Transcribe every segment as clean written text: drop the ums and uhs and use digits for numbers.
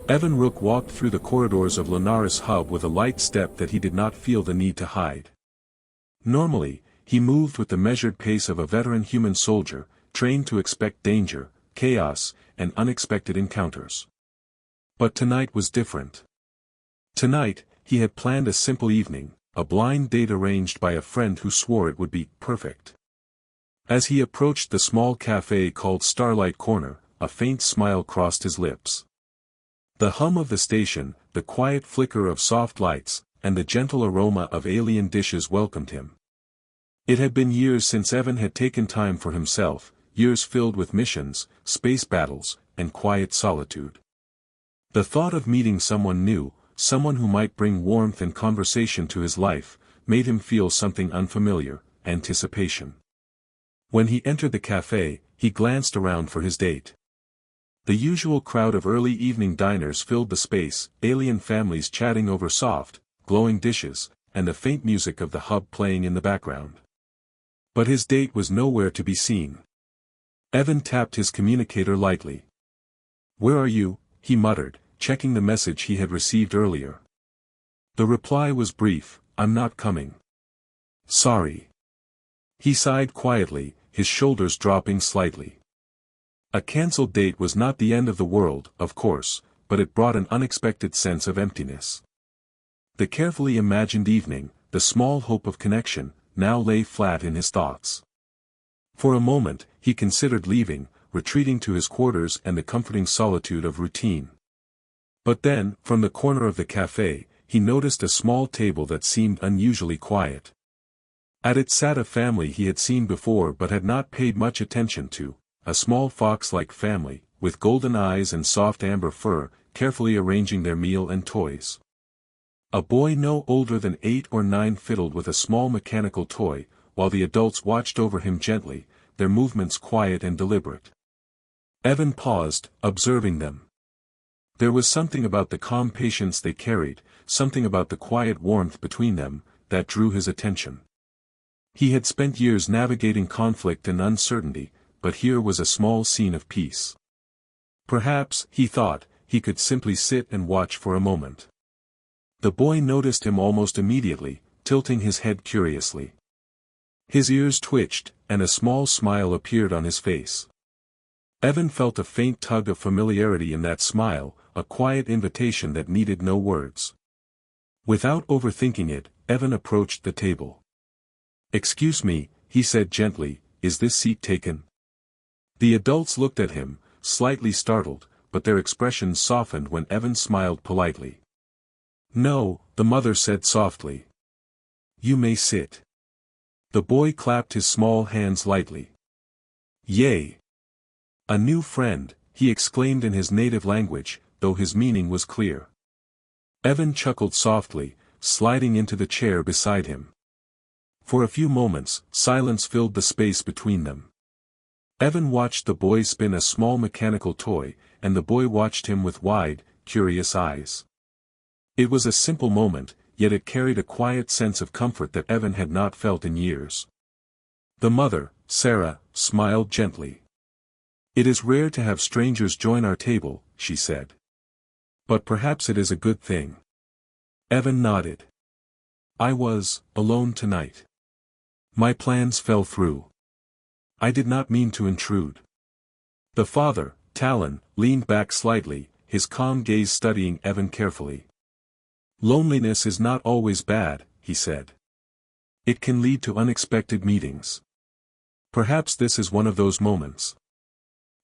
Evan Rook walked through the corridors of Lunaris Hub with a light step that he did not feel the need to hide. Normally, he moved with the measured pace of a veteran human soldier, trained to expect danger, chaos, and unexpected encounters. But tonight was different. Tonight, he had planned a simple evening, a blind date arranged by a friend who swore it would be perfect. As he approached the small cafe called Starlight Corner, a faint smile crossed his lips. The hum of the station, the quiet flicker of soft lights, and the gentle aroma of alien dishes welcomed him. It had been years since Evan had taken time for himself, years filled with missions, space battles, and quiet solitude. The thought of meeting someone new, someone who might bring warmth and conversation to his life, made him feel something unfamiliar, anticipation. When he entered the cafe, he glanced around for his date. The usual crowd of early evening diners filled the space, alien families chatting over soft, glowing dishes, and the faint music of the hub playing in the background. But his date was nowhere to be seen. Evan tapped his communicator lightly. "Where are you?" he muttered, checking the message he had received earlier. The reply was brief, "I'm not coming. Sorry." He sighed quietly, his shoulders dropping slightly. A cancelled date was not the end of the world, of course, but it brought an unexpected sense of emptiness. The carefully imagined evening, the small hope of connection, now lay flat in his thoughts. For a moment, he considered leaving, retreating to his quarters and the comforting solitude of routine. But then, from the corner of the cafe, he noticed a small table that seemed unusually quiet. At it sat a family he had seen before but had not paid much attention to, a small fox-like family, with golden eyes and soft amber fur, carefully arranging their meal and toys. A boy no older than 8 or 9 fiddled with a small mechanical toy, while the adults watched over him gently, their movements quiet and deliberate. Evan paused, observing them. There was something about the calm patience they carried, something about the quiet warmth between them, that drew his attention. He had spent years navigating conflict and uncertainty, but here was a small scene of peace. Perhaps, he thought, he could simply sit and watch for a moment. The boy noticed him almost immediately, tilting his head curiously. His ears twitched, and a small smile appeared on his face. Evan felt a faint tug of familiarity in that smile, a quiet invitation that needed no words. Without overthinking it, Evan approached the table. "Excuse me," he said gently, "is this seat taken?" The adults looked at him, slightly startled, but their expressions softened when Evan smiled politely. "No," the mother said softly. "You may sit." The boy clapped his small hands lightly. "Yay! A new friend," he exclaimed in his native language, though his meaning was clear. Evan chuckled softly, sliding into the chair beside him. For a few moments, silence filled the space between them. Evan watched the boy spin a small mechanical toy, and the boy watched him with wide, curious eyes. It was a simple moment, yet it carried a quiet sense of comfort that Evan had not felt in years. The mother, Sarah, smiled gently. "It is rare to have strangers join our table," she said. "But perhaps it is a good thing." Evan nodded. "I was alone tonight. My plans fell through. I did not mean to intrude." The father, Talon, leaned back slightly, his calm gaze studying Evan carefully. "Loneliness is not always bad," he said. "It can lead to unexpected meetings. Perhaps this is one of those moments."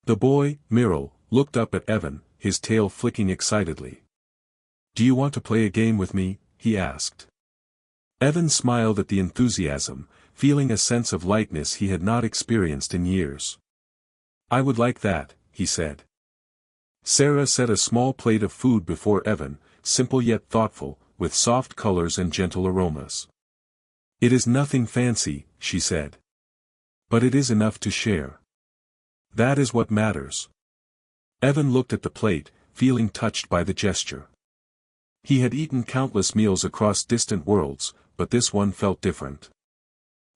The boy, Miral, looked up at Evan, his tail flicking excitedly. "Do you want to play a game with me?" he asked. Evan smiled at the enthusiasm, feeling a sense of lightness he had not experienced in years. "I would like that," he said. Sarah set a small plate of food before Evan, simple yet thoughtful, with soft colors and gentle aromas. "It is nothing fancy," she said. "But it is enough to share. That is what matters." Evan looked at the plate, feeling touched by the gesture. He had eaten countless meals across distant worlds, but this one felt different.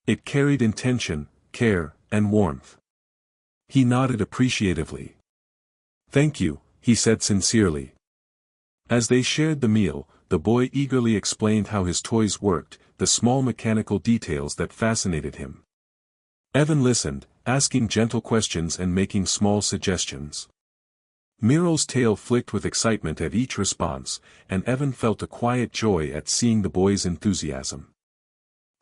It carried intention, care, and warmth. He nodded appreciatively. "Thank you," he said sincerely. As they shared the meal, the boy eagerly explained how his toys worked, the small mechanical details that fascinated him. Evan listened, asking gentle questions and making small suggestions. Miro's tail flicked with excitement at each response, and Evan felt a quiet joy at seeing the boy's enthusiasm.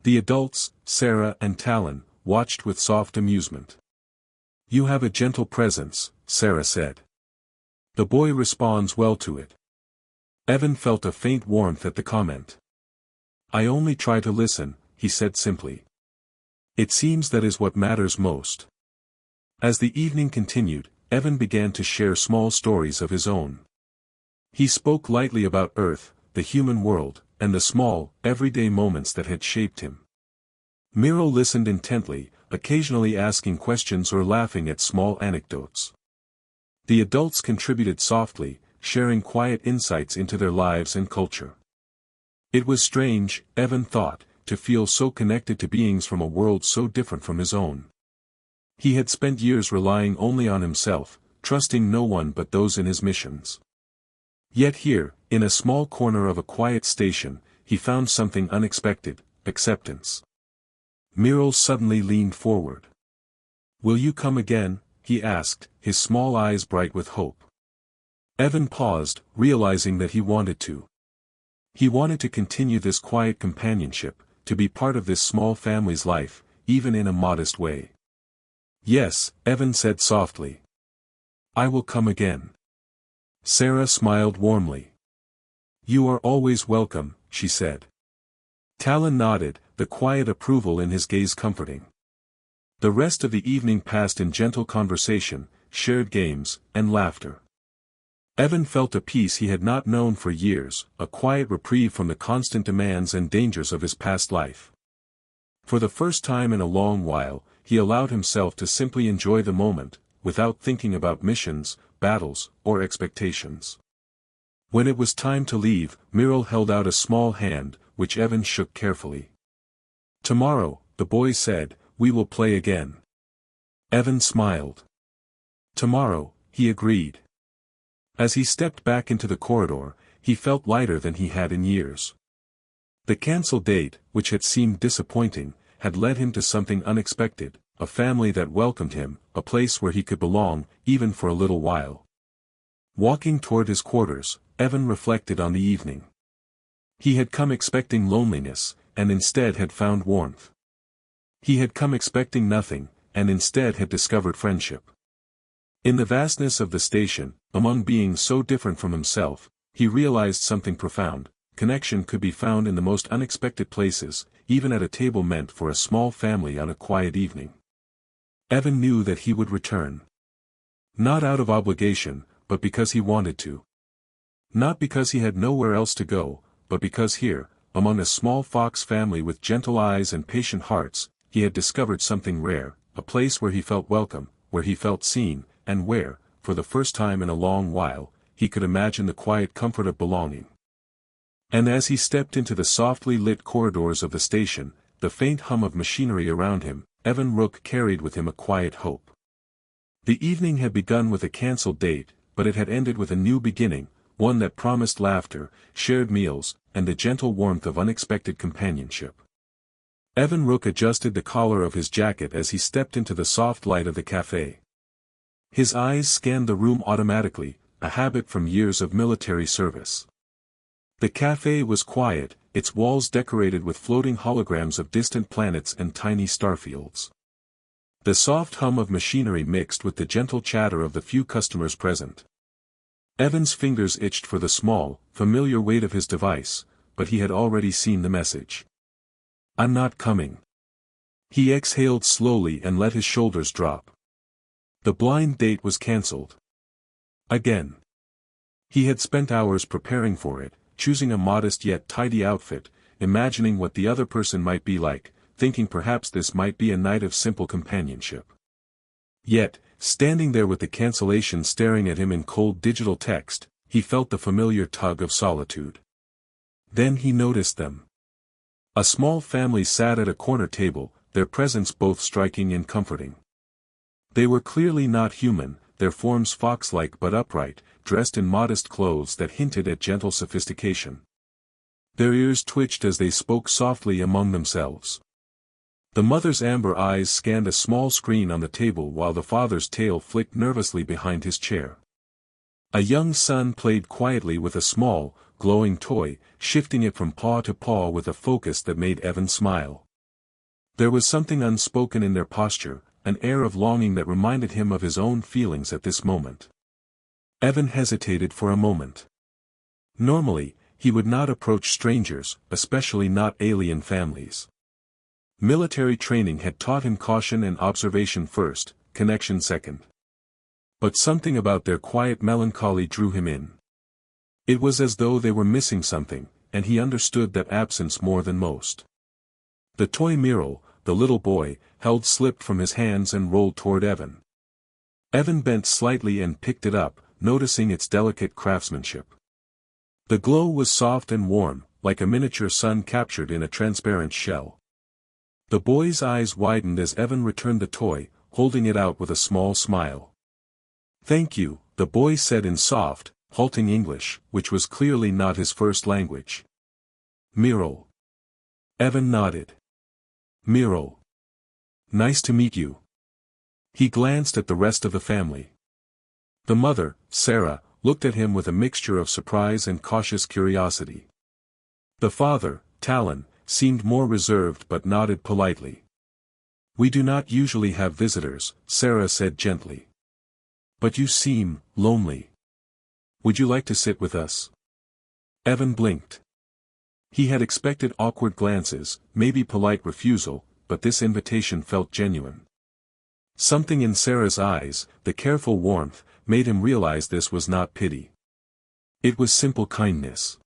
The adults, Sarah and Talon, watched with soft amusement. "You have a gentle presence," Sarah said. "The boy responds well to it." Evan felt a faint warmth at the comment. "I only try to listen," he said simply. "It seems that is what matters most." As the evening continued, Evan began to share small stories of his own. He spoke lightly about Earth, the human world, and the small, everyday moments that had shaped him. Miro listened intently, occasionally asking questions or laughing at small anecdotes. The adults contributed softly, sharing quiet insights into their lives and culture. It was strange, Evan thought, to feel so connected to beings from a world so different from his own. He had spent years relying only on himself, trusting no one but those in his missions. Yet here, in a small corner of a quiet station, he found something unexpected: acceptance. Miro suddenly leaned forward. "Will you come again?" he asked, his small eyes bright with hope. Evan paused, realizing that he wanted to. He wanted to continue this quiet companionship, to be part of this small family's life, even in a modest way. "Yes," Evan said softly. "I will come again." Sarah smiled warmly. "You are always welcome," she said. Talon nodded, the quiet approval in his gaze comforting. The rest of the evening passed in gentle conversation, shared games, and laughter. Evan felt a peace he had not known for years, a quiet reprieve from the constant demands and dangers of his past life. For the first time in a long while, he allowed himself to simply enjoy the moment, without thinking about missions, battles, or expectations. When it was time to leave, Miro held out a small hand, which Evan shook carefully. "Tomorrow," the boy said, "we will play again." Evan smiled. "Tomorrow," he agreed. As he stepped back into the corridor, he felt lighter than he had in years. The cancelled date, which had seemed disappointing, had led him to something unexpected, a family that welcomed him, a place where he could belong, even for a little while. Walking toward his quarters, Evan reflected on the evening. He had come expecting loneliness, and instead had found warmth. He had come expecting nothing, and instead had discovered friendship. In the vastness of the station, among beings so different from himself, he realized something profound: connection could be found in the most unexpected places, even at a table meant for a small family on a quiet evening. Evan knew that he would return. Not out of obligation, but because he wanted to. Not because he had nowhere else to go, but because here, among a small fox family with gentle eyes and patient hearts, he had discovered something rare, a place where he felt welcome, where he felt seen, and where, for the first time in a long while, he could imagine the quiet comfort of belonging. And as he stepped into the softly lit corridors of the station, the faint hum of machinery around him, Evan Rook carried with him a quiet hope. The evening had begun with a cancelled date, but it had ended with a new beginning, one that promised laughter, shared meals, and the gentle warmth of unexpected companionship. Evan Rook adjusted the collar of his jacket as he stepped into the soft light of the cafe. His eyes scanned the room automatically, a habit from years of military service. The cafe was quiet, its walls decorated with floating holograms of distant planets and tiny starfields. The soft hum of machinery mixed with the gentle chatter of the few customers present. Evan's fingers itched for the small, familiar weight of his device, but he had already seen the message. "I'm not coming." He exhaled slowly and let his shoulders drop. The blind date was cancelled. Again. He had spent hours preparing for it, choosing a modest yet tidy outfit, imagining what the other person might be like, thinking perhaps this might be a night of simple companionship. Yet, standing there with the cancellation staring at him in cold digital text, he felt the familiar tug of solitude. Then he noticed them. A small family sat at a corner table, their presence both striking and comforting. They were clearly not human, their forms fox-like but upright, dressed in modest clothes that hinted at gentle sophistication. Their ears twitched as they spoke softly among themselves. The mother's amber eyes scanned a small screen on the table while the father's tail flicked nervously behind his chair. A young son played quietly with a small, glowing toy, shifting it from paw to paw with a focus that made Evan smile. There was something unspoken in their posture, an air of longing that reminded him of his own feelings at this moment. Evan hesitated for a moment. Normally, he would not approach strangers, especially not alien families. Military training had taught him caution and observation first, connection second. But something about their quiet melancholy drew him in. It was as though they were missing something, and he understood that absence more than most. The toy Miral, the little boy, held slipped from his hands and rolled toward Evan. Evan bent slightly and picked it up, noticing its delicate craftsmanship. The glow was soft and warm, like a miniature sun captured in a transparent shell. The boy's eyes widened as Evan returned the toy, holding it out with a small smile. "Thank you," the boy said in soft, halting English, which was clearly not his first language. "Miral." Evan nodded. "Miral. Nice to meet you." He glanced at the rest of the family. The mother, Sarah, looked at him with a mixture of surprise and cautious curiosity. The father, Talon, seemed more reserved but nodded politely. "We do not usually have visitors," Sarah said gently. "But you seem lonely. Would you like to sit with us?" Evan blinked. He had expected awkward glances, maybe polite refusal, but this invitation felt genuine. Something in Sarah's eyes, the careful warmth, made him realize this was not pity. It was simple kindness.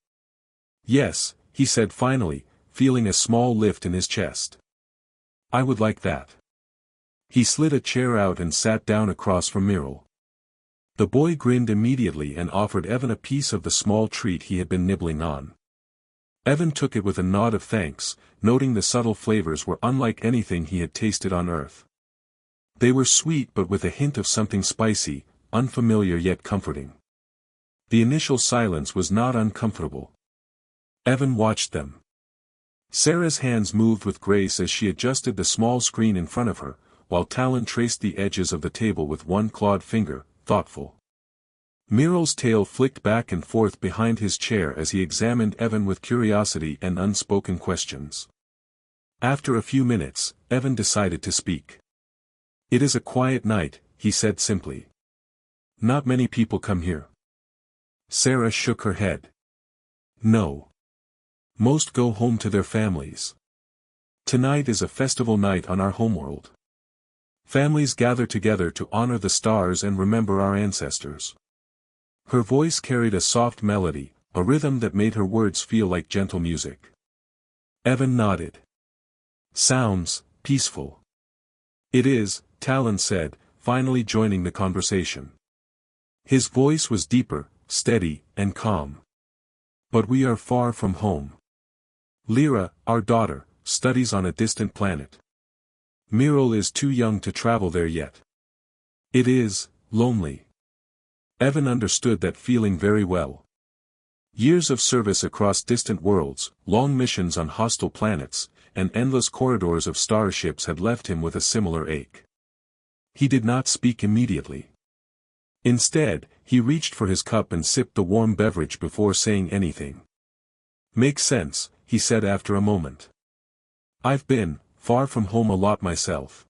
"Yes," he said finally, feeling a small lift in his chest. "I would like that." He slid a chair out and sat down across from Miral. The boy grinned immediately and offered Evan a piece of the small treat he had been nibbling on. Evan took it with a nod of thanks, noting the subtle flavors were unlike anything he had tasted on Earth. They were sweet but with a hint of something spicy, unfamiliar yet comforting. The initial silence was not uncomfortable. Evan watched them. Sarah's hands moved with grace as she adjusted the small screen in front of her, while Talon traced the edges of the table with one clawed finger, thoughtful. Miral's tail flicked back and forth behind his chair as he examined Evan with curiosity and unspoken questions. After a few minutes, Evan decided to speak. "It is a quiet night," he said simply. "Not many people come here." Sarah shook her head. "No. Most go home to their families. Tonight is a festival night on our homeworld. Families gather together to honor the stars and remember our ancestors." Her voice carried a soft melody, a rhythm that made her words feel like gentle music. Evan nodded. "Sounds peaceful." "It is," Talon said, finally joining the conversation. His voice was deeper, steady, and calm. "But we are far from home. Lyra, our daughter, studies on a distant planet. Miral is too young to travel there yet. It is lonely." Evan understood that feeling very well. Years of service across distant worlds, long missions on hostile planets, and endless corridors of starships had left him with a similar ache. He did not speak immediately. Instead, he reached for his cup and sipped the warm beverage before saying anything. "Makes sense," he said after a moment. "I've been far from home a lot myself.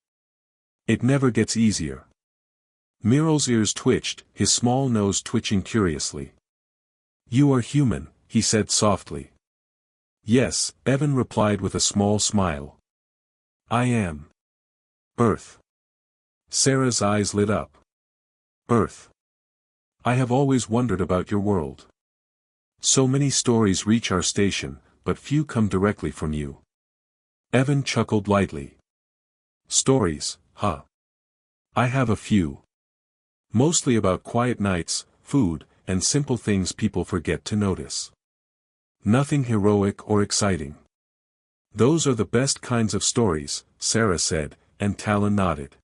It never gets easier." Miral's ears twitched, his small nose twitching curiously. "You are human," he said softly. "Yes," Evan replied with a small smile. "I am." "Earth." Sarah's eyes lit up. "Earth. I have always wondered about your world. So many stories reach our station, but few come directly from you." Evan chuckled lightly. "Stories, huh? I have a few. Mostly about quiet nights, food, and simple things people forget to notice. Nothing heroic or exciting." "Those are the best kinds of stories," Sarah said, and Talon nodded.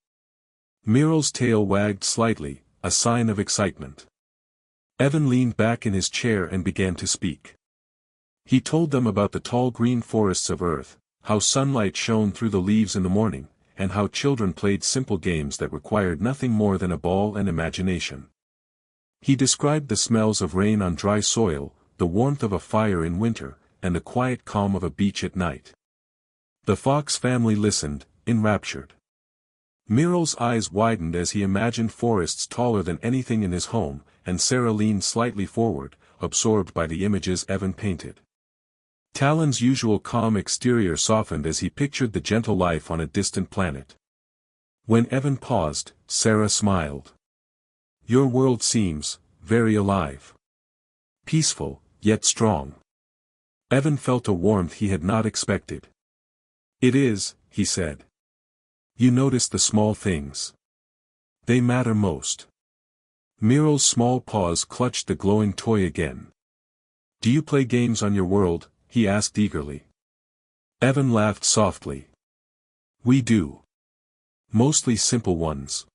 Miral's tail wagged slightly, a sign of excitement. Evan leaned back in his chair and began to speak. He told them about the tall green forests of Earth, how sunlight shone through the leaves in the morning, and how children played simple games that required nothing more than a ball and imagination. He described the smells of rain on dry soil, the warmth of a fire in winter, and the quiet calm of a beach at night. The Fox family listened, enraptured. Muriel's eyes widened as he imagined forests taller than anything in his home, and Sarah leaned slightly forward, absorbed by the images Evan painted. Talon's usual calm exterior softened as he pictured the gentle life on a distant planet. When Evan paused, Sarah smiled. "Your world seems very alive. Peaceful, yet strong." Evan felt a warmth he had not expected. "It is," he said. "You notice the small things. They matter most." Muriel's small paws clutched the glowing toy again. "Do you play games on your world?" he asked eagerly. Evan laughed softly. "We do. Mostly simple ones.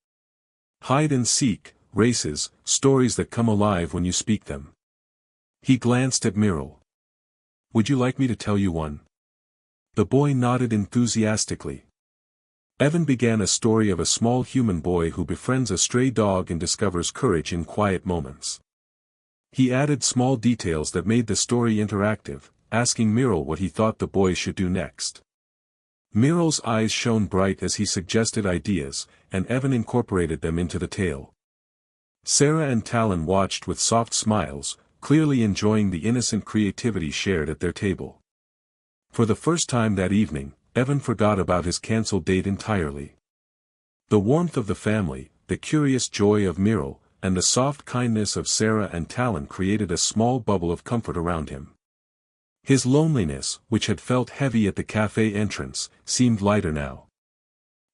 Hide and seek, races, stories that come alive when you speak them." He glanced at Muriel. "Would you like me to tell you one?" The boy nodded enthusiastically. Evan began a story of a small human boy who befriends a stray dog and discovers courage in quiet moments. He added small details that made the story interactive, asking Muriel what he thought the boy should do next. Muriel's eyes shone bright as he suggested ideas, and Evan incorporated them into the tale. Sarah and Talon watched with soft smiles, clearly enjoying the innocent creativity shared at their table. For the first time that evening, Evan forgot about his cancelled date entirely. The warmth of the family, the curious joy of Muriel, and the soft kindness of Sarah and Talon created a small bubble of comfort around him. His loneliness, which had felt heavy at the cafe entrance, seemed lighter now.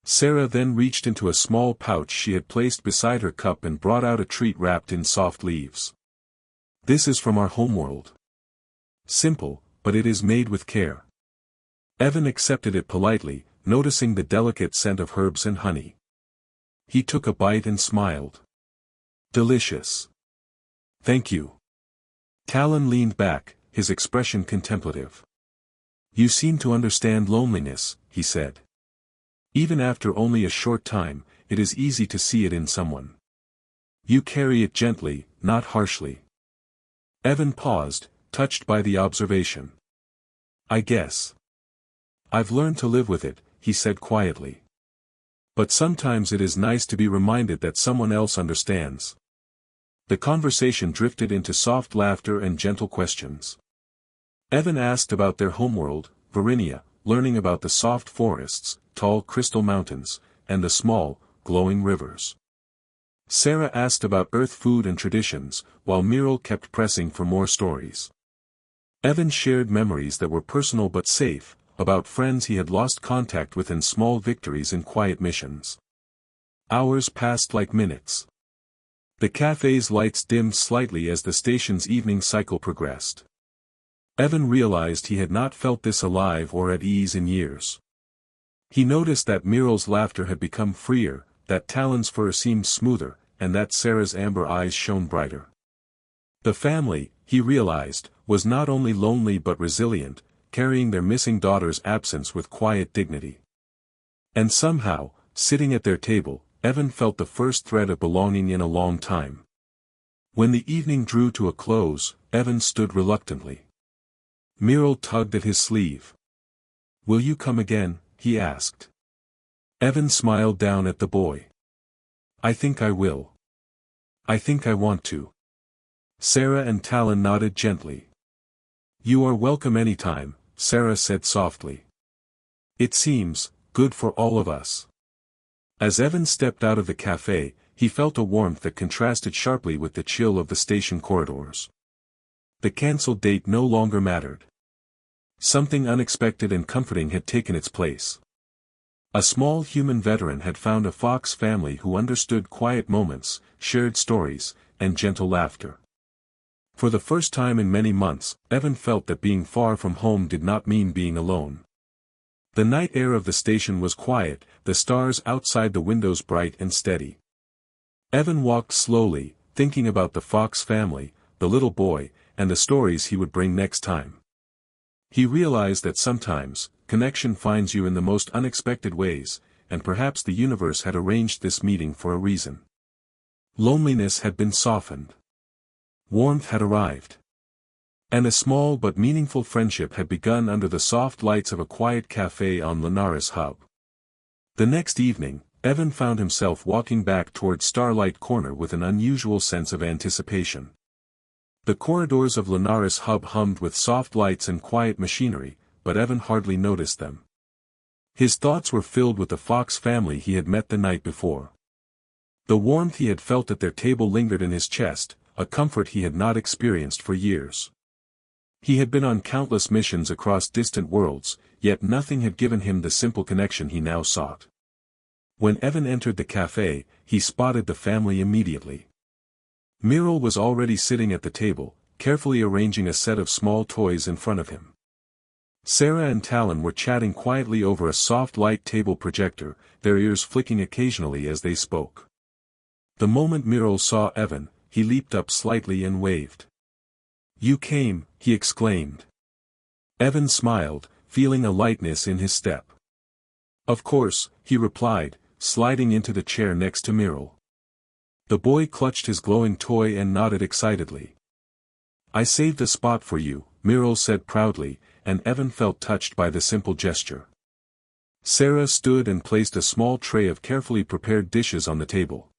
Sarah then reached into a small pouch she had placed beside her cup and brought out a treat wrapped in soft leaves. "This is from our homeworld. Simple, but it is made with care." Evan accepted it politely, noticing the delicate scent of herbs and honey. He took a bite and smiled. "Delicious. Thank you." Talon leaned back, his expression contemplative. "You seem to understand loneliness," he said. "Even after only a short time, it is easy to see it in someone. You carry it gently, not harshly." Evan paused, touched by the observation. "I guess. I've learned to live with it," he said quietly. "But sometimes it is nice to be reminded that someone else understands." The conversation drifted into soft laughter and gentle questions. Evan asked about their homeworld, Varinia, learning about the soft forests, tall crystal mountains, and the small, glowing rivers. Sarah asked about Earth food and traditions, while Muriel kept pressing for more stories. Evan shared memories that were personal but safe, about friends he had lost contact with and small victories in quiet missions. Hours passed like minutes. The cafe's lights dimmed slightly as the station's evening cycle progressed. Evan realized he had not felt this alive or at ease in years. He noticed that Muriel's laughter had become freer, that Talon's fur seemed smoother, and that Sarah's amber eyes shone brighter. The family, he realized, was not only lonely but resilient, carrying their missing daughter's absence with quiet dignity. And somehow, sitting at their table, Evan felt the first thread of belonging in a long time. When the evening drew to a close, Evan stood reluctantly. Muriel tugged at his sleeve. "Will you come again?" he asked. Evan smiled down at the boy. "I think I will. I think I want to." Sarah and Talon nodded gently. "You are welcome anytime," Sarah said softly. "It seems good for all of us." As Evan stepped out of the cafe, he felt a warmth that contrasted sharply with the chill of the station corridors. The cancelled date no longer mattered. Something unexpected and comforting had taken its place. A small human veteran had found a Fox family who understood quiet moments, shared stories, and gentle laughter. For the first time in many months, Evan felt that being far from home did not mean being alone. The night air of the station was quiet, the stars outside the windows bright and steady. Evan walked slowly, thinking about the Fox family, the little boy, and the stories he would bring next time. He realized that sometimes, connection finds you in the most unexpected ways, and perhaps the universe had arranged this meeting for a reason. Loneliness had been softened. Warmth had arrived. And a small but meaningful friendship had begun under the soft lights of a quiet cafe on Linares Hub. The next evening, Evan found himself walking back toward Starlight Corner with an unusual sense of anticipation. The corridors of Linares Hub hummed with soft lights and quiet machinery, but Evan hardly noticed them. His thoughts were filled with the Fox family he had met the night before. The warmth he had felt at their table lingered in his chest, a comfort he had not experienced for years. He had been on countless missions across distant worlds, yet nothing had given him the simple connection he now sought. When Evan entered the cafe, he spotted the family immediately. Myrrel was already sitting at the table, carefully arranging a set of small toys in front of him. Sarah and Talon were chatting quietly over a soft light table projector, their ears flicking occasionally as they spoke. The moment Myrrel saw Evan, he leaped up slightly and waved. "You came," he exclaimed. Evan smiled, feeling a lightness in his step. "Of course," he replied, sliding into the chair next to Myrrel. The boy clutched his glowing toy and nodded excitedly. "I saved a spot for you," Myrrel said proudly, and Evan felt touched by the simple gesture. Sarah stood and placed a small tray of carefully prepared dishes on the table.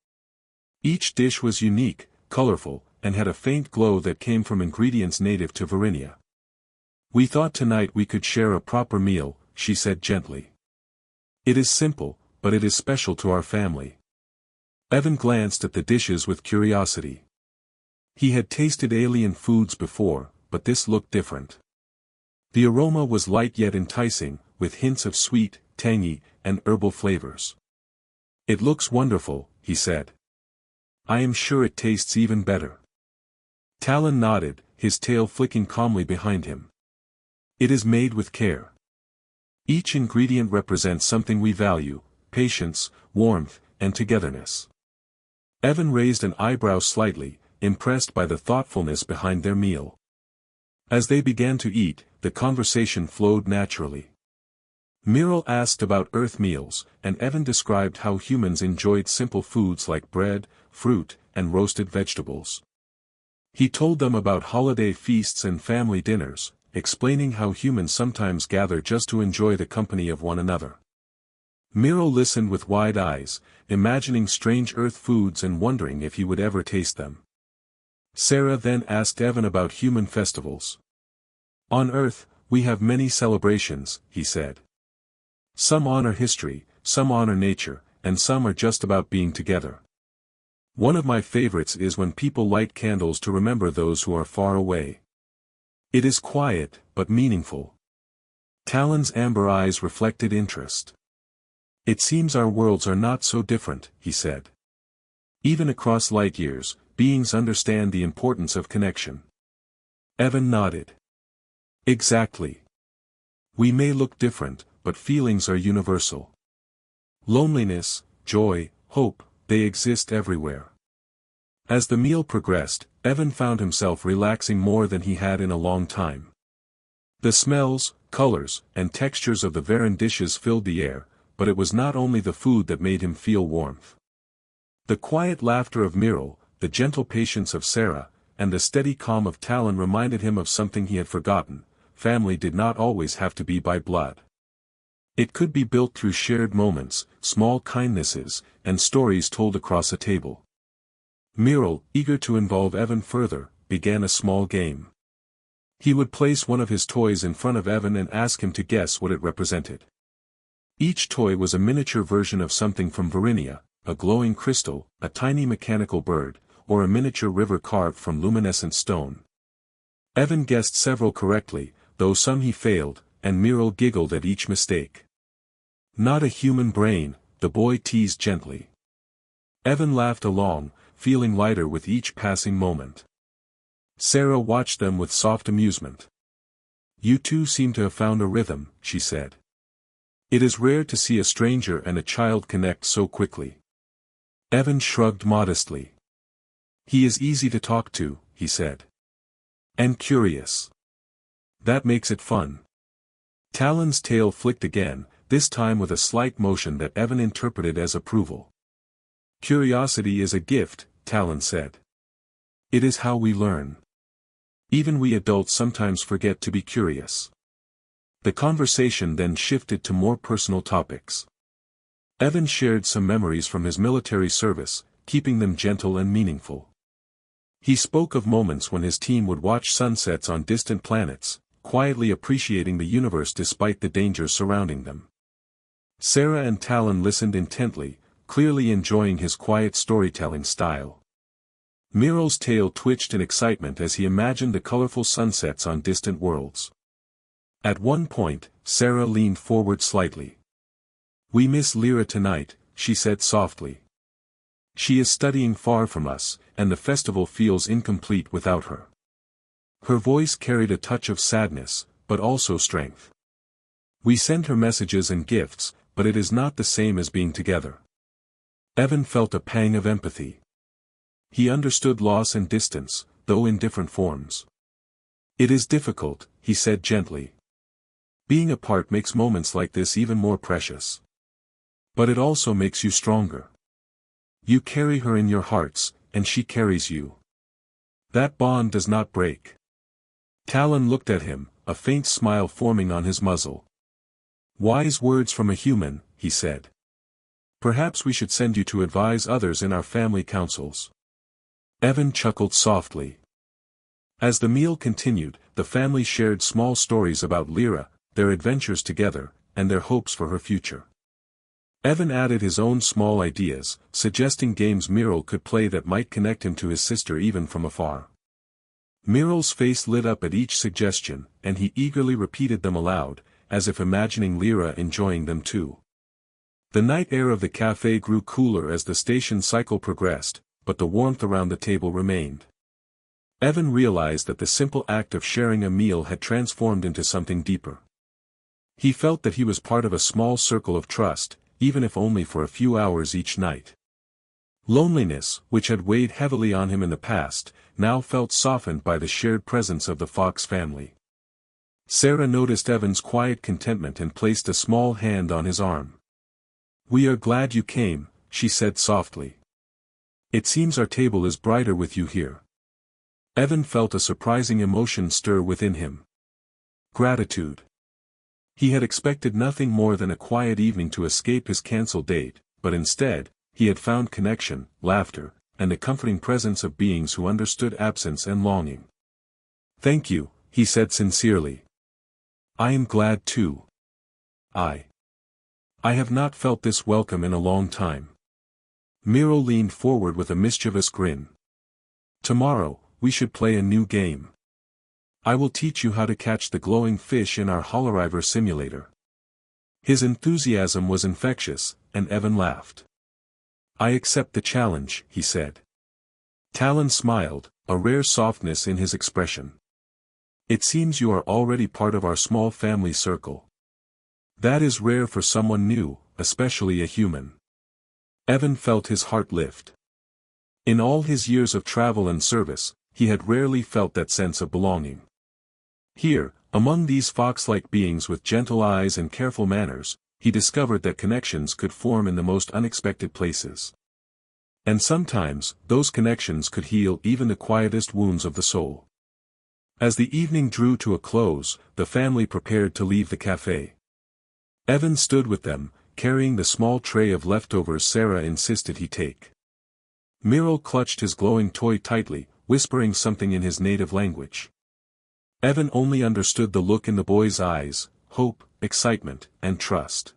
Each dish was unique, colorful, and had a faint glow that came from ingredients native to Varinia. "We thought tonight we could share a proper meal," she said gently. "It is simple, but it is special to our family." Evan glanced at the dishes with curiosity. He had tasted alien foods before, but this looked different. The aroma was light yet enticing, with hints of sweet, tangy, and herbal flavors. "It looks wonderful," he said. "I am sure it tastes even better." Talon nodded, his tail flicking calmly behind him. "It is made with care. Each ingredient represents something we value: patience, warmth, and togetherness." Evan raised an eyebrow slightly, impressed by the thoughtfulness behind their meal. As they began to eat, the conversation flowed naturally. Myrrel asked about Earth meals, and Evan described how humans enjoyed simple foods like bread, fruit, and roasted vegetables. He told them about holiday feasts and family dinners, explaining how humans sometimes gather just to enjoy the company of one another. Myrrel listened with wide eyes, imagining strange Earth foods and wondering if he would ever taste them. Sarah then asked Evan about human festivals. "On Earth, we have many celebrations," he said. "Some honor history, some honor nature, and some are just about being together. One of my favorites is when people light candles to remember those who are far away. It is quiet, but meaningful." Talon's amber eyes reflected interest. "It seems our worlds are not so different," he said. "Even across light years, beings understand the importance of connection." Evan nodded. "Exactly. We may look different, but feelings are universal. Loneliness, joy, hope, they exist everywhere." As the meal progressed, Evan found himself relaxing more than he had in a long time. The smells, colors, and textures of the Varan dishes filled the air, but it was not only the food that made him feel warmth. The quiet laughter of Myrrel, the gentle patience of Sarah, and the steady calm of Talon reminded him of something he had forgotten: family did not always have to be by blood. It could be built through shared moments, small kindnesses, and stories told across a table. Myrrel, eager to involve Evan further, began a small game. He would place one of his toys in front of Evan and ask him to guess what it represented. Each toy was a miniature version of something from Varinia: a glowing crystal, a tiny mechanical bird, or a miniature river carved from luminescent stone. Evan guessed several correctly, though some he failed, and Myrrel giggled at each mistake. "Not a human brain," the boy teased gently. Evan laughed along, feeling lighter with each passing moment. Sarah watched them with soft amusement. "You two seem to have found a rhythm," she said. "It is rare to see a stranger and a child connect so quickly." Evan shrugged modestly. He is easy to talk to, he said. And curious. That makes it fun. Talon's tail flicked again, this time with a slight motion that Evan interpreted as approval. Curiosity is a gift, Talon said. It is how we learn. Even we adults sometimes forget to be curious. The conversation then shifted to more personal topics. Evan shared some memories from his military service, keeping them gentle and meaningful. He spoke of moments when his team would watch sunsets on distant planets, quietly appreciating the universe despite the dangers surrounding them. Sarah and Talon listened intently, clearly enjoying his quiet storytelling style. Miro's tail twitched in excitement as he imagined the colorful sunsets on distant worlds. At one point, Sarah leaned forward slightly. "We miss Lyra tonight," she said softly. "She is studying far from us, and the festival feels incomplete without her." Her voice carried a touch of sadness, but also strength. "We send her messages and gifts, but it is not the same as being together." Evan felt a pang of empathy. He understood loss and distance, though in different forms. "It is difficult," he said gently. "Being apart makes moments like this even more precious. But it also makes you stronger. You carry her in your hearts, and she carries you. That bond does not break." Talon looked at him, a faint smile forming on his muzzle. "Wise words from a human," he said. "Perhaps we should send you to advise others in our family councils." Evan chuckled softly. As the meal continued, the family shared small stories about Lyra, their adventures together, and their hopes for her future. Evan added his own small ideas, suggesting games Miro could play that might connect him to his sister even from afar. Miro's face lit up at each suggestion, and he eagerly repeated them aloud, as if imagining Lyra enjoying them too. The night air of the cafe grew cooler as the station cycle progressed, but the warmth around the table remained. Evan realized that the simple act of sharing a meal had transformed into something deeper. He felt that he was part of a small circle of trust, even if only for a few hours each night. Loneliness, which had weighed heavily on him in the past, now felt softened by the shared presence of the Fox family. Sarah noticed Evan's quiet contentment and placed a small hand on his arm. "We are glad you came," she said softly. "It seems our table is brighter with you here." Evan felt a surprising emotion stir within him. Gratitude. He had expected nothing more than a quiet evening to escape his cancelled date, but instead, he had found connection, laughter, and the comforting presence of beings who understood absence and longing. "Thank you," he said sincerely. "I am glad too. I have not felt this welcome in a long time." Miro leaned forward with a mischievous grin. "Tomorrow, we should play a new game. I will teach you how to catch the glowing fish in our Holoriver simulator." His enthusiasm was infectious, and Evan laughed. "I accept the challenge," he said. Talon smiled, a rare softness in his expression. "It seems you are already part of our small family circle. That is rare for someone new, especially a human." Evan felt his heart lift. In all his years of travel and service, he had rarely felt that sense of belonging. Here, among these fox-like beings with gentle eyes and careful manners, he discovered that connections could form in the most unexpected places. And sometimes, those connections could heal even the quietest wounds of the soul. As the evening drew to a close, the family prepared to leave the cafe. Evan stood with them, carrying the small tray of leftovers Sarah insisted he take. Miro clutched his glowing toy tightly, whispering something in his native language. Evan only understood the look in the boy's eyes: hope, excitement, and trust.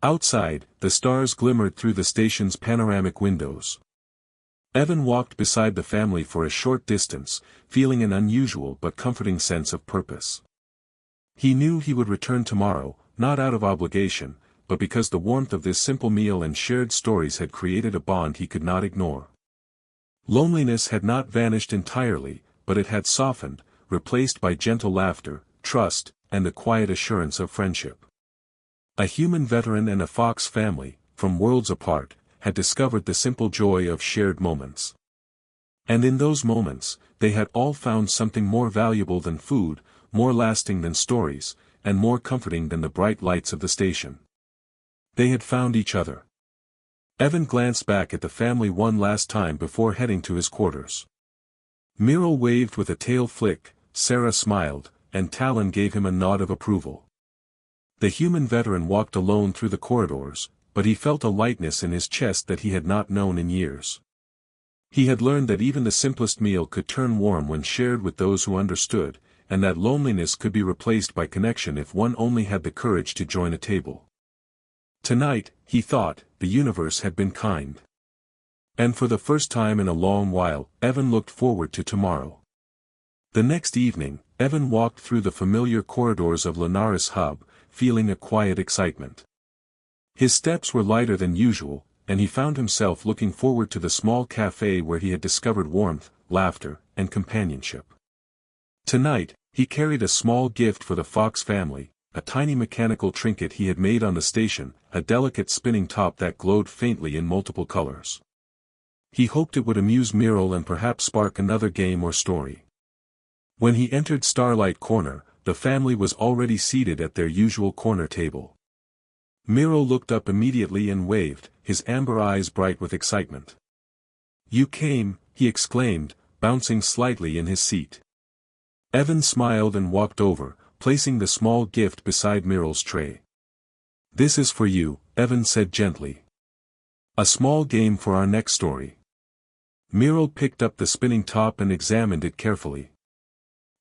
Outside, the stars glimmered through the station's panoramic windows. Evan walked beside the family for a short distance, feeling an unusual but comforting sense of purpose. He knew he would return tomorrow, not out of obligation, but because the warmth of this simple meal and shared stories had created a bond he could not ignore. Loneliness had not vanished entirely, but it had softened, replaced by gentle laughter, trust, and the quiet assurance of friendship. A human veteran and a Fox family, from worlds apart, had discovered the simple joy of shared moments. And in those moments, they had all found something more valuable than food, more lasting than stories, and more comforting than the bright lights of the station. They had found each other. Evan glanced back at the family one last time before heading to his quarters. Miro waved with a tail flick, Sarah smiled, and Talon gave him a nod of approval. The human veteran walked alone through the corridors, but he felt a lightness in his chest that he had not known in years. He had learned that even the simplest meal could turn warm when shared with those who understood, and that loneliness could be replaced by connection if one only had the courage to join a table. Tonight, he thought, the universe had been kind. And for the first time in a long while, Evan looked forward to tomorrow. The next evening, Evan walked through the familiar corridors of Linares Hub, feeling a quiet excitement. His steps were lighter than usual, and he found himself looking forward to the small cafe where he had discovered warmth, laughter, and companionship. Tonight, he carried a small gift for the Fox family, a tiny mechanical trinket he had made on the station, a delicate spinning top that glowed faintly in multiple colors. He hoped it would amuse Miro and perhaps spark another game or story. When he entered Starlight Corner, the family was already seated at their usual corner table. Miro looked up immediately and waved, his amber eyes bright with excitement. "You came," he exclaimed, bouncing slightly in his seat. Evan smiled and walked over, placing the small gift beside Miro's tray. "This is for you," Evan said gently. "A small game for our next story." Miro picked up the spinning top and examined it carefully.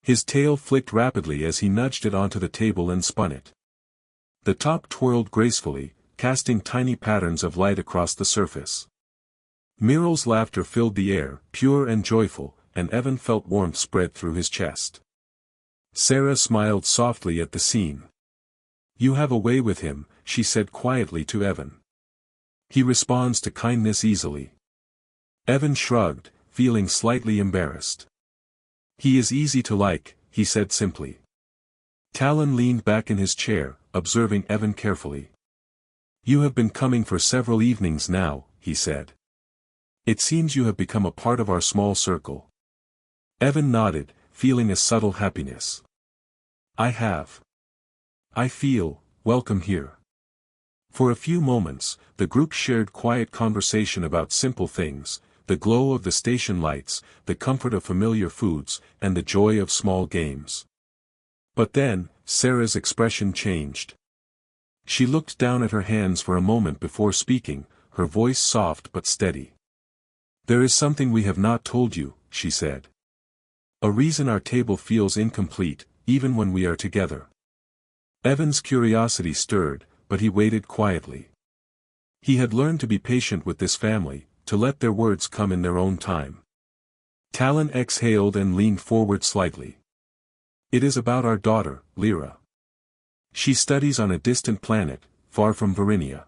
His tail flicked rapidly as he nudged it onto the table and spun it. The top twirled gracefully, casting tiny patterns of light across the surface. Miro's laughter filled the air, pure and joyful, and Evan felt warmth spread through his chest. Sarah smiled softly at the scene. "You have a way with him," she said quietly to Evan. "He responds to kindness easily." Evan shrugged, feeling slightly embarrassed. "He is easy to like," he said simply. Talon leaned back in his chair, observing Evan carefully. "You have been coming for several evenings now," he said. "It seems you have become a part of our small circle." Evan nodded, feeling a subtle happiness. "I have. I feel welcome here." For a few moments, the group shared quiet conversation about simple things, the glow of the station lights, the comfort of familiar foods, and the joy of small games. But then, Sarah's expression changed. She looked down at her hands for a moment before speaking, her voice soft but steady. "There is something we have not told you," she said. "A reason our table feels incomplete, even when we are together." Evan's curiosity stirred, but he waited quietly. He had learned to be patient with this family, to let their words come in their own time. Talon exhaled and leaned forward slightly. "It is about our daughter, Lyra. She studies on a distant planet, far from Varinia.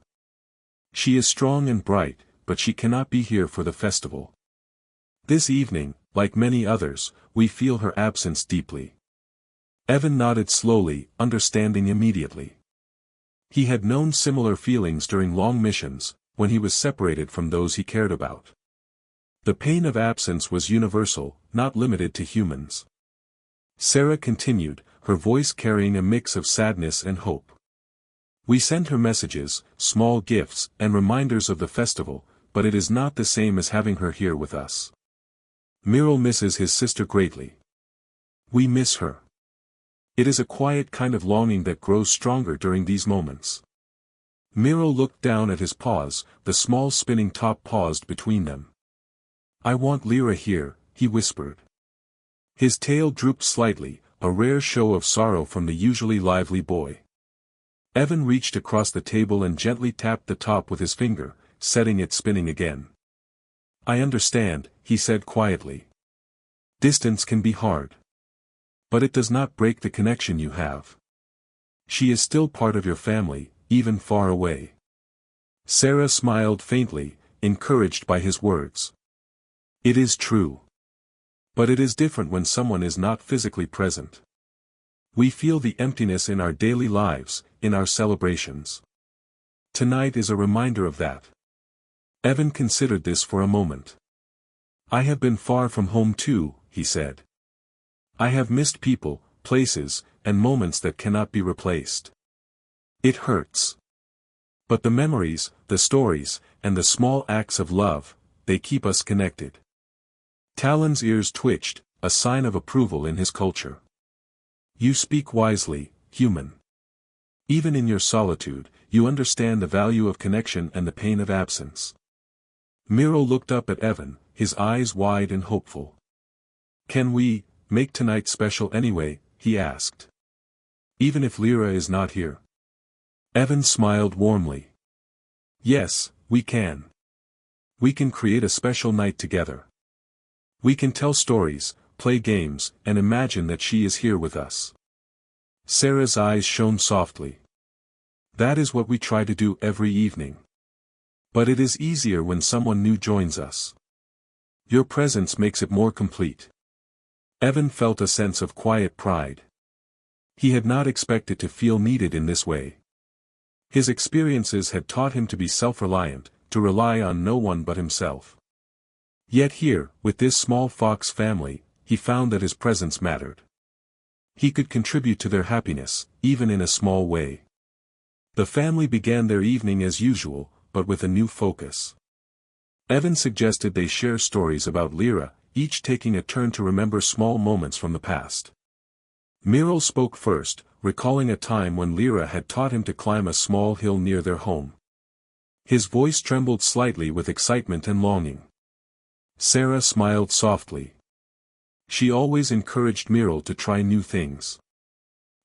She is strong and bright, but she cannot be here for the festival. This evening, like many others, we feel her absence deeply." Evan nodded slowly, understanding immediately. He had known similar feelings during long missions, when he was separated from those he cared about. The pain of absence was universal, not limited to humans. Sarah continued, her voice carrying a mix of sadness and hope. "We send her messages, small gifts, and reminders of the festival, but it is not the same as having her here with us. Miro misses his sister greatly. We miss her. It is a quiet kind of longing that grows stronger during these moments." Miro looked down at his paws, the small spinning top paused between them. "I want Lyra here," he whispered. His tail drooped slightly, a rare show of sorrow from the usually lively boy. Evan reached across the table and gently tapped the top with his finger, setting it spinning again. "I understand," he said quietly. "Distance can be hard. But it does not break the connection you have. She is still part of your family, even far away." Sarah smiled faintly, encouraged by his words. "It is true. But it is different when someone is not physically present. We feel the emptiness in our daily lives, in our celebrations. Tonight is a reminder of that." Evan considered this for a moment. I have been far from home too, he said. I have missed people, places, and moments that cannot be replaced. It hurts. But the memories, the stories, and the small acts of love, they keep us connected. Talon's ears twitched, a sign of approval in his culture. You speak wisely, human. Even in your solitude, you understand the value of connection and the pain of absence. Miro looked up at Evan, his eyes wide and hopeful. Can we make tonight special anyway? He asked. Even if Lyra is not here. Evan smiled warmly. Yes, we can. We can create a special night together. We can tell stories, play games, and imagine that she is here with us. Sarah's eyes shone softly. That is what we try to do every evening. But it is easier when someone new joins us. Your presence makes it more complete. Evan felt a sense of quiet pride. He had not expected to feel needed in this way. His experiences had taught him to be self-reliant, to rely on no one but himself. Yet here, with this small fox family, he found that his presence mattered. He could contribute to their happiness, even in a small way. The family began their evening as usual, but with a new focus. Evan suggested they share stories about Lyra, each taking a turn to remember small moments from the past. Miro spoke first, recalling a time when Lyra had taught him to climb a small hill near their home. His voice trembled slightly with excitement and longing. Sarah smiled softly. She always encouraged Miro to try new things.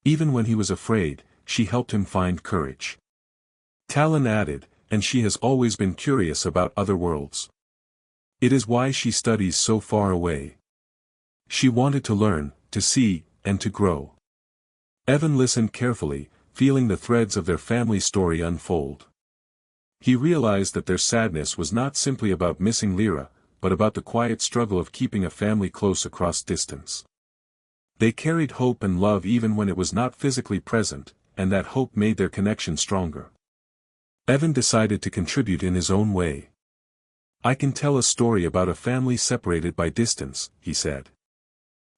Even when he was afraid, she helped him find courage. Talon added, and she has always been curious about other worlds. It is why she studies so far away. She wanted to learn, to see, and to grow. Evan listened carefully, feeling the threads of their family story unfold. He realized that their sadness was not simply about missing Lyra, but about the quiet struggle of keeping a family close across distance. They carried hope and love even when it was not physically present, and that hope made their connection stronger. Evan decided to contribute in his own way. I can tell a story about a family separated by distance, he said.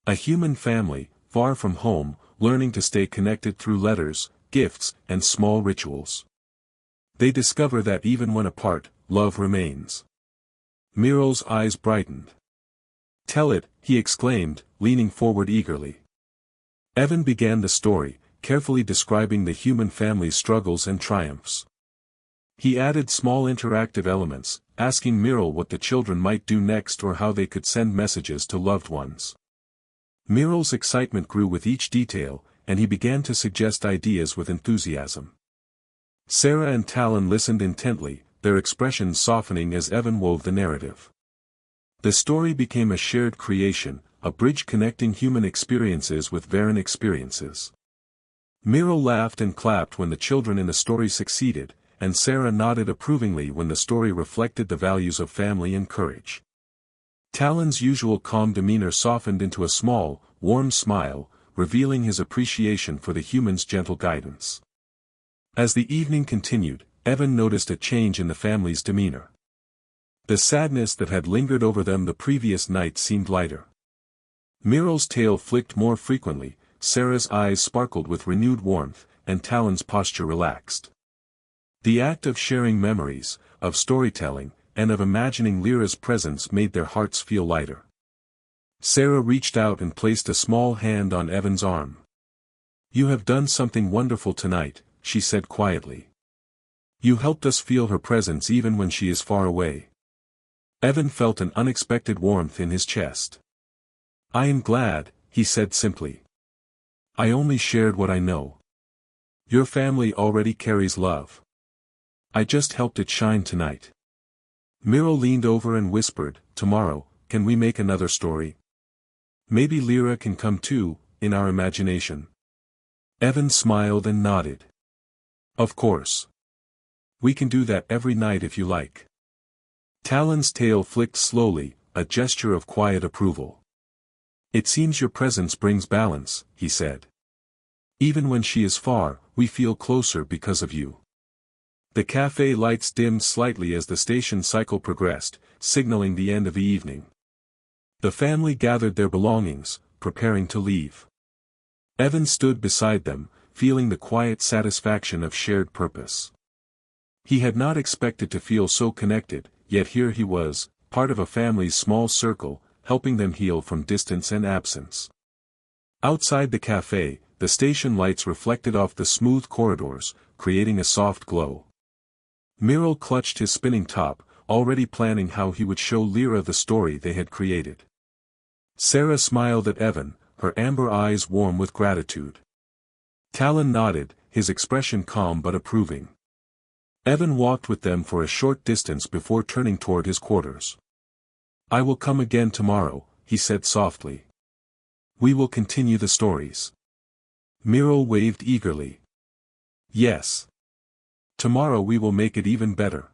A human family, far from home, learning to stay connected through letters, gifts, and small rituals. They discover that even when apart, love remains. Miro's eyes brightened. Tell it, he exclaimed, leaning forward eagerly. Evan began the story, carefully describing the human family's struggles and triumphs. He added small interactive elements, asking Miro what the children might do next or how they could send messages to loved ones. Miro's excitement grew with each detail, and he began to suggest ideas with enthusiasm. Sarah and Talon listened intently, their expressions softening as Evan wove the narrative. The story became a shared creation, a bridge connecting human experiences with Varen experiences. Miro laughed and clapped when the children in the story succeeded, and Sarah nodded approvingly when the story reflected the values of family and courage. Talon's usual calm demeanor softened into a small, warm smile, revealing his appreciation for the human's gentle guidance. As the evening continued, Evan noticed a change in the family's demeanor. The sadness that had lingered over them the previous night seemed lighter. Miro's tail flicked more frequently, Sarah's eyes sparkled with renewed warmth, and Talon's posture relaxed. The act of sharing memories, of storytelling, and of imagining Lyra's presence made their hearts feel lighter. Sarah reached out and placed a small hand on Evan's arm. You have done something wonderful tonight, she said quietly. You helped us feel her presence even when she is far away. Evan felt an unexpected warmth in his chest. I am glad, he said simply. I only shared what I know. Your family already carries love. I just helped it shine tonight. Miro leaned over and whispered, tomorrow, can we make another story? Maybe Lyra can come too, in our imagination. Evan smiled and nodded. Of course. We can do that every night if you like. Talon's tail flicked slowly, a gesture of quiet approval. It seems your presence brings balance, he said. Even when she is far, we feel closer because of you. The cafe lights dimmed slightly as the station cycle progressed, signaling the end of the evening. The family gathered their belongings, preparing to leave. Evan stood beside them, feeling the quiet satisfaction of shared purpose. He had not expected to feel so connected, yet here he was, part of a family's small circle, helping them heal from distance and absence. Outside the cafe, the station lights reflected off the smooth corridors, creating a soft glow. Miro clutched his spinning top, already planning how he would show Lyra the story they had created. Sarah smiled at Evan, her amber eyes warm with gratitude. Talon nodded, his expression calm but approving. Evan walked with them for a short distance before turning toward his quarters. "I will come again tomorrow," he said softly. "We will continue the stories." Miro waved eagerly. "Yes. Tomorrow we will make it even better."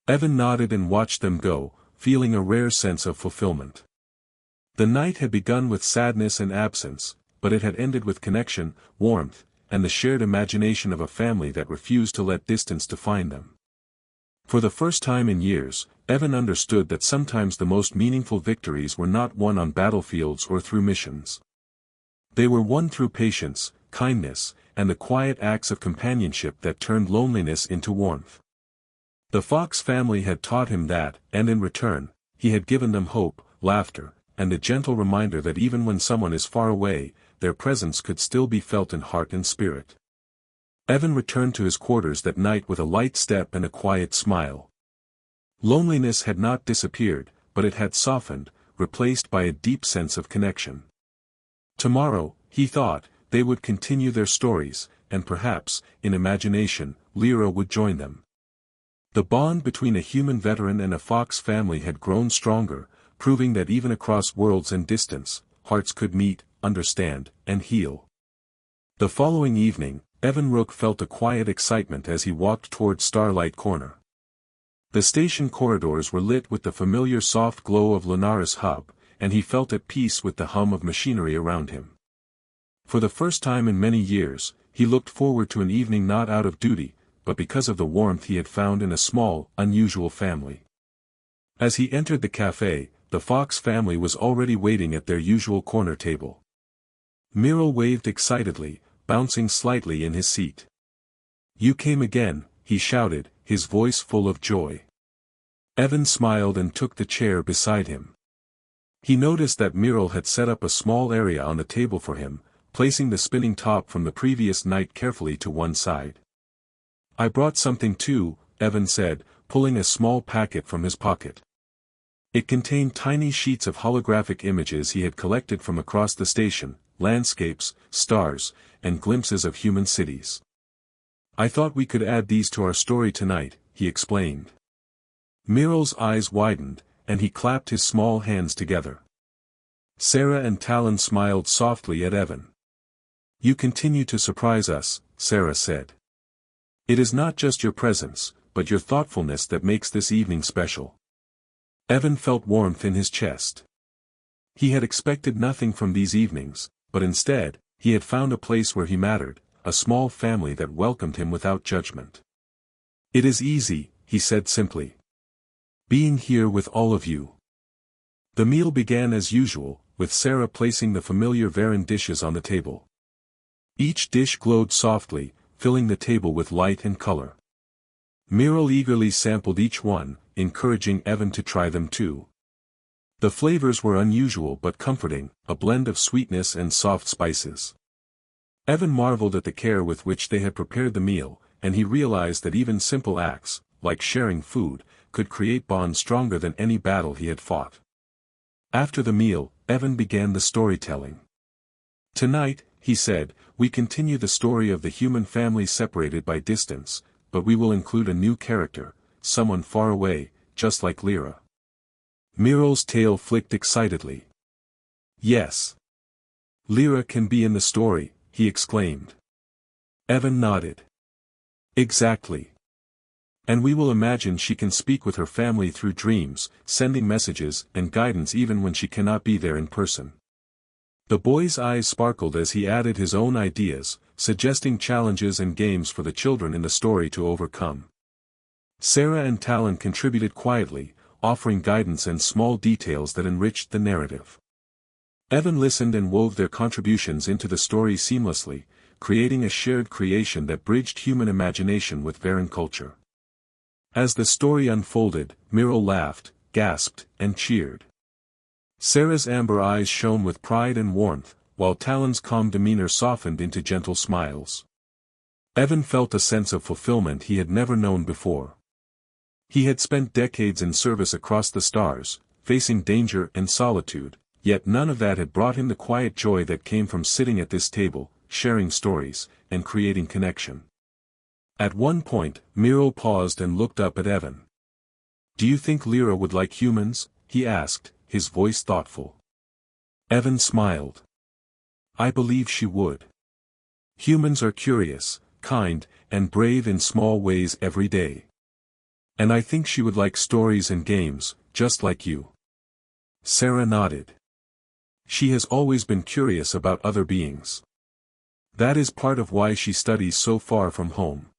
Evan nodded and watched them go, feeling a rare sense of fulfillment. The night had begun with sadness and absence, but it had ended with connection, warmth, and the shared imagination of a family that refused to let distance define them. For the first time in years, Evan understood that sometimes the most meaningful victories were not won on battlefields or through missions. They were won through patience, kindness, and the quiet acts of companionship that turned loneliness into warmth. The Fox family had taught him that, and in return, he had given them hope, laughter, and the gentle reminder that even when someone is far away, their presence could still be felt in heart and spirit. Evan returned to his quarters that night with a light step and a quiet smile. Loneliness had not disappeared, but it had softened, replaced by a deep sense of connection. Tomorrow, he thought, they would continue their stories, and perhaps, in imagination, Lyra would join them. The bond between a human veteran and a Fox family had grown stronger, proving that even across worlds and distance, hearts could meet, understand, and heal. The following evening, Evan Rook felt a quiet excitement as he walked toward Starlight Corner. The station corridors were lit with the familiar soft glow of Linares Hub, and he felt at peace with the hum of machinery around him. For the first time in many years, he looked forward to an evening not out of duty, but because of the warmth he had found in a small, unusual family. As he entered the cafe, the Fox family was already waiting at their usual corner table. Miro waved excitedly, bouncing slightly in his seat. "You came again," he shouted, his voice full of joy. Evan smiled and took the chair beside him. He noticed that Miro had set up a small area on the table for him, placing the spinning top from the previous night carefully to one side. "I brought something too," Evan said, pulling a small packet from his pocket. It contained tiny sheets of holographic images he had collected from across the station, landscapes, stars, and glimpses of human cities. "I thought we could add these to our story tonight," he explained. Miro's eyes widened, and he clapped his small hands together. Sarah and Talon smiled softly at Evan. "You continue to surprise us," Sarah said. "It is not just your presence, but your thoughtfulness that makes this evening special." Evan felt warmth in his chest. He had expected nothing from these evenings, but instead, he had found a place where he mattered, a small family that welcomed him without judgment. "It is easy," he said simply. "Being here with all of you." The meal began as usual, with Sarah placing the familiar Varan dishes on the table. Each dish glowed softly, filling the table with light and color. Miro eagerly sampled each one, encouraging Evan to try them too. The flavors were unusual but comforting, a blend of sweetness and soft spices. Evan marveled at the care with which they had prepared the meal, and he realized that even simple acts, like sharing food, could create bonds stronger than any battle he had fought. After the meal, Evan began the storytelling. "Tonight," he said, "we continue the story of the human family separated by distance, but we will include a new character, someone far away, just like Lyra." Miro's tail flicked excitedly. "Yes. Lyra can be in the story," he exclaimed. Evan nodded. "Exactly. And we will imagine she can speak with her family through dreams, sending messages and guidance even when she cannot be there in person." The boy's eyes sparkled as he added his own ideas, suggesting challenges and games for the children in the story to overcome. Sarah and Talon contributed quietly, offering guidance and small details that enriched the narrative. Evan listened and wove their contributions into the story seamlessly, creating a shared creation that bridged human imagination with Varen culture. As the story unfolded, Miro laughed, gasped, and cheered. Sarah's amber eyes shone with pride and warmth, while Talon's calm demeanor softened into gentle smiles. Evan felt a sense of fulfillment he had never known before. He had spent decades in service across the stars, facing danger and solitude, yet none of that had brought him the quiet joy that came from sitting at this table, sharing stories, and creating connection. At one point, Miro paused and looked up at Evan. "Do you think Lyra would like humans?" he asked, his voice thoughtful. Evan smiled. "I believe she would. Humans are curious, kind, and brave in small ways every day. And I think she would like stories and games, just like you." Sarah nodded. "She has always been curious about other beings. That is part of why she studies so far from home.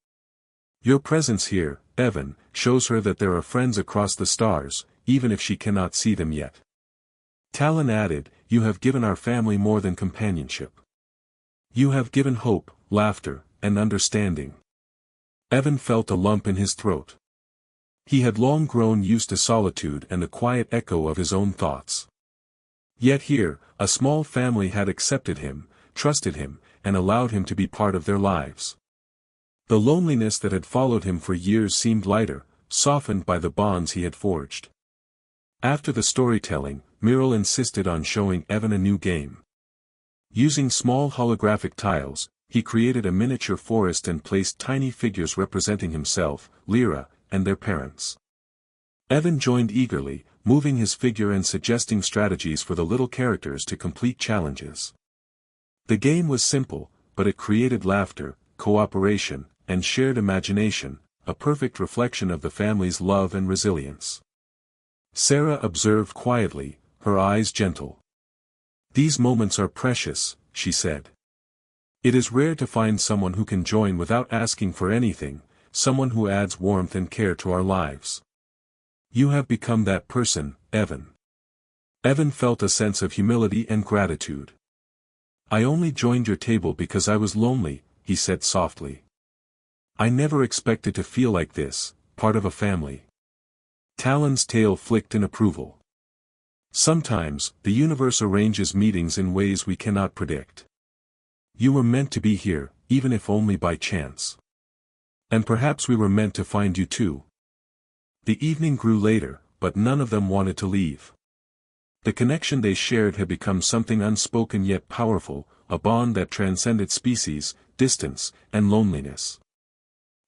Your presence here, Evan, shows her that there are friends across the stars, even if she cannot see them yet." Talon added, "You have given our family more than companionship. You have given hope, laughter, and understanding." Evan felt a lump in his throat. He had long grown used to solitude and the quiet echo of his own thoughts. Yet here, a small family had accepted him, trusted him, and allowed him to be part of their lives. The loneliness that had followed him for years seemed lighter, softened by the bonds he had forged. After the storytelling, Miro insisted on showing Evan a new game. Using small holographic tiles, he created a miniature forest and placed tiny figures representing himself, Lyra, and their parents. Evan joined eagerly, moving his figure and suggesting strategies for the little characters to complete challenges. The game was simple, but it created laughter, cooperation, and shared imagination, a perfect reflection of the family's love and resilience. Sarah observed quietly, her eyes gentle. "These moments are precious," she said. "It is rare to find someone who can join without asking for anything, someone who adds warmth and care to our lives. You have become that person, Evan." Evan felt a sense of humility and gratitude. "I only joined your table because I was lonely," he said softly. "I never expected to feel like this, part of a family." Talon's tail flicked in approval. "Sometimes, the universe arranges meetings in ways we cannot predict. You were meant to be here, even if only by chance. And perhaps we were meant to find you too." The evening grew later, but none of them wanted to leave. The connection they shared had become something unspoken yet powerful, a bond that transcended species, distance, and loneliness.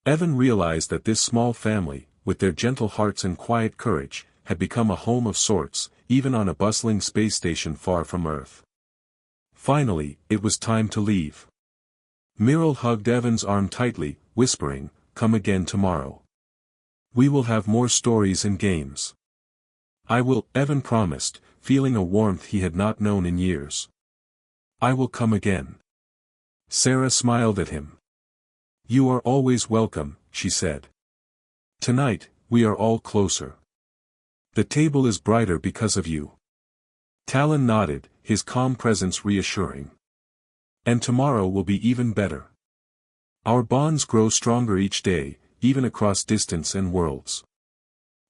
Evan realized that this small family, with their gentle hearts and quiet courage, had become a home of sorts, even on a bustling space station far from Earth. Finally, it was time to leave. Miro hugged Evan's arm tightly, whispering, "Come again tomorrow. We will have more stories and games." "I will," Evan promised, feeling a warmth he had not known in years. "I will come again." Sarah smiled at him. "You are always welcome," she said. "Tonight, we are all closer. The table is brighter because of you." Talon nodded, his calm presence reassuring. "And tomorrow will be even better. Our bonds grow stronger each day, even across distance and worlds."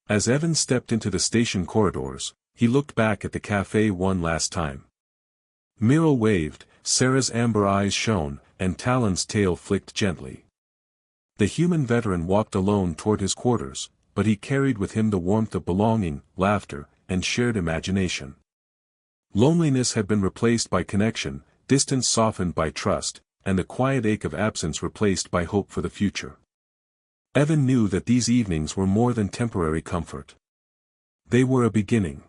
As Evan stepped into the station corridors, he looked back at the cafe one last time. Miro waved, Sarah's amber eyes shone, and Talon's tail flicked gently. The human veteran walked alone toward his quarters, but he carried with him the warmth of belonging, laughter, and shared imagination. Loneliness had been replaced by connection, distance softened by trust, and the quiet ache of absence replaced by hope for the future. Evan knew that these evenings were more than temporary comfort. They were a beginning.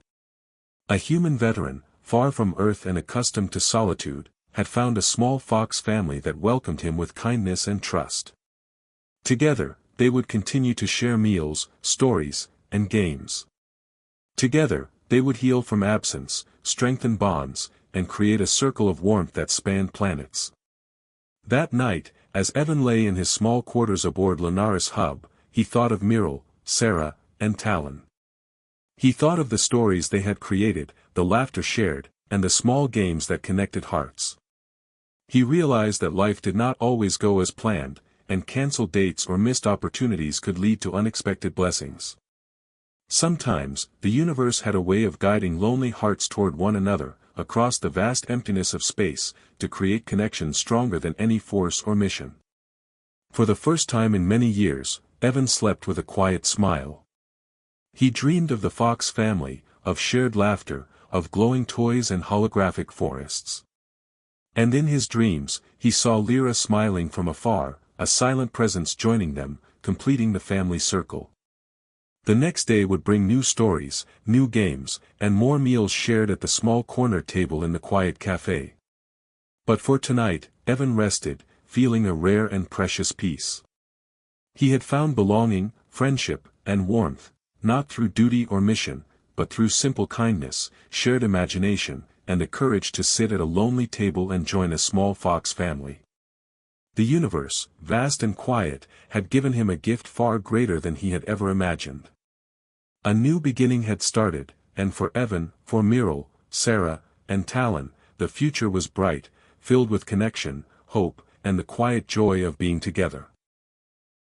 A human veteran, far from Earth and accustomed to solitude, had found a small fox family that welcomed him with kindness and trust. Together, they would continue to share meals, stories, and games. Together, they would heal from absence, strengthen bonds, and create a circle of warmth that spanned planets. That night, as Evan lay in his small quarters aboard Lunaris Hub, he thought of Miro, Sarah, and Talon. He thought of the stories they had created, the laughter shared, and the small games that connected hearts. He realized that life did not always go as planned, and canceled dates or missed opportunities could lead to unexpected blessings. Sometimes, the universe had a way of guiding lonely hearts toward one another, across the vast emptiness of space, to create connections stronger than any force or mission. For the first time in many years, Evan slept with a quiet smile. He dreamed of the Fox family, of shared laughter, of glowing toys and holographic forests. And in his dreams, he saw Lyra smiling from afar, a silent presence joining them, completing the family circle. The next day would bring new stories, new games, and more meals shared at the small corner table in the quiet cafe. But for tonight, Evan rested, feeling a rare and precious peace. He had found belonging, friendship, and warmth, not through duty or mission, but through simple kindness, shared imagination, and the courage to sit at a lonely table and join a small fox family. The universe, vast and quiet, had given him a gift far greater than he had ever imagined. A new beginning had started, and for Evan, for Muriel, Sarah, and Talon, the future was bright, filled with connection, hope, and the quiet joy of being together.